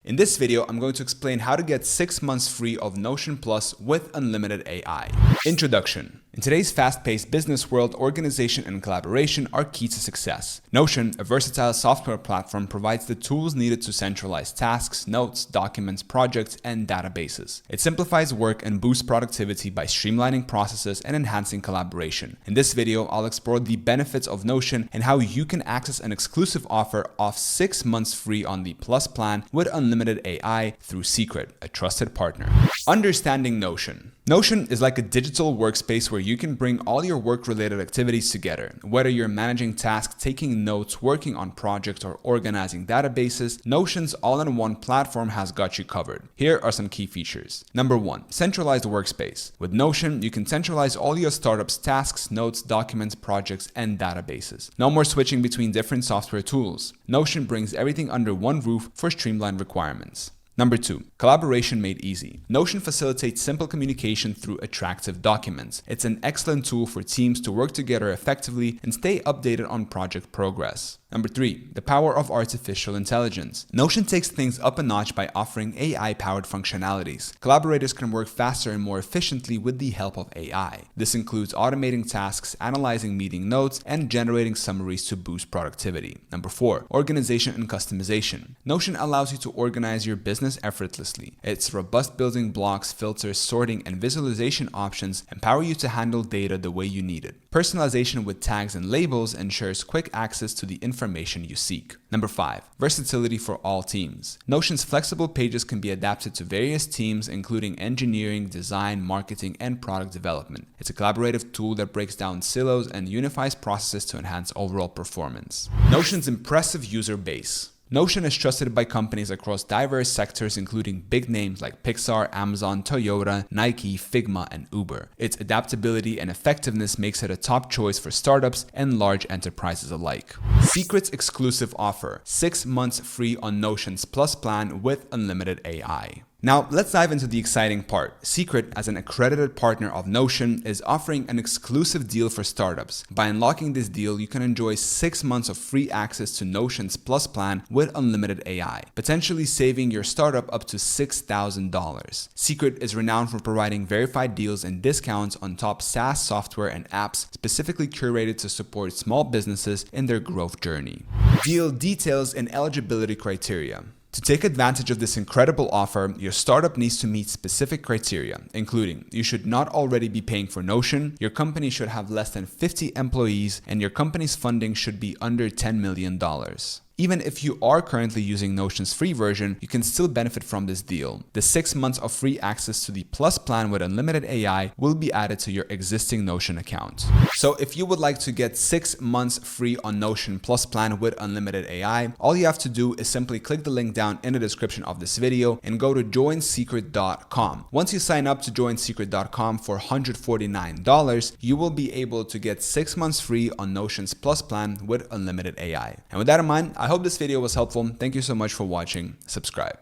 In this video, I'm going to explain how to get 6 months free of Notion Plus with unlimited AI. Introduction. In today's fast-paced business world, organization and collaboration are key to success. Notion, a versatile software platform, provides the tools needed to centralize tasks, notes, documents, projects, and databases. It simplifies work and boosts productivity by streamlining processes and enhancing collaboration. In this video, I'll explore the benefits of Notion and how you can access an exclusive offer of 6 months free on the Plus plan with unlimited AI through Secret, a trusted partner. Understanding Notion. Notion is like a digital workspace where you can bring all your work-related activities together. Whether you're managing tasks, taking notes, working on projects, or organizing databases, Notion's all-in-one platform has got you covered. Here are some key features. Number 1, centralized workspace. With Notion, you can centralize all your startup's tasks, notes, documents, projects, and databases. No more switching between different software tools. Notion brings everything under one roof for streamlined requirements. Number 2, collaboration made easy. Notion facilitates simple communication through attractive documents. It's an excellent tool for teams to work together effectively and stay updated on project progress. Number 3, the power of artificial intelligence. Notion takes things up a notch by offering AI-powered functionalities. Collaborators can work faster and more efficiently with the help of AI. This includes automating tasks, analyzing meeting notes, and generating summaries to boost productivity. Number 4, organization and customization. Notion allows you to organize your business effortlessly. Its robust building blocks, filters, sorting, and visualization options empower you to handle data the way you need it. Personalization with tags and labels ensures quick access to the information you seek. Number 5, versatility for all teams. Notion's flexible pages can be adapted to various teams, including engineering, design, marketing, and product development. It's a collaborative tool that breaks down silos and unifies processes to enhance overall performance. Notion's impressive user base. Notion is trusted by companies across diverse sectors, including big names like Pixar, Amazon, Toyota, Nike, Figma, and Uber. Its adaptability and effectiveness makes it a top choice for startups and large enterprises alike. Secret's exclusive offer: 6 months free on Notion's Plus plan with unlimited AI. Now, let's dive into the exciting part. Secret, as an accredited partner of Notion, is offering an exclusive deal for startups. By unlocking this deal, you can enjoy 6 months of free access to Notion's Plus plan with unlimited AI, potentially saving your startup up to $6,000. Secret is renowned for providing verified deals and discounts on top SaaS software and apps specifically curated to support small businesses in their growth journey. Deal details and eligibility criteria. To take advantage of this incredible offer, your startup needs to meet specific criteria, including you should not already be paying for Notion, your company should have less than 50 employees, and your company's funding should be under $10 million. Even if you are currently using Notion's free version, you can still benefit from this deal. The 6 months of free access to the Plus plan with unlimited AI will be added to your existing Notion account. So if you would like to get 6 months free on Notion Plus plan with unlimited AI, all you have to do is simply click the link down in the description of this video and go to joinsecret.com. Once you sign up to joinsecret.com for $149, you will be able to get 6 months free on Notion's Plus plan with unlimited AI. And with that in mind, I hope this video was helpful. Thank you so much for watching. Subscribe.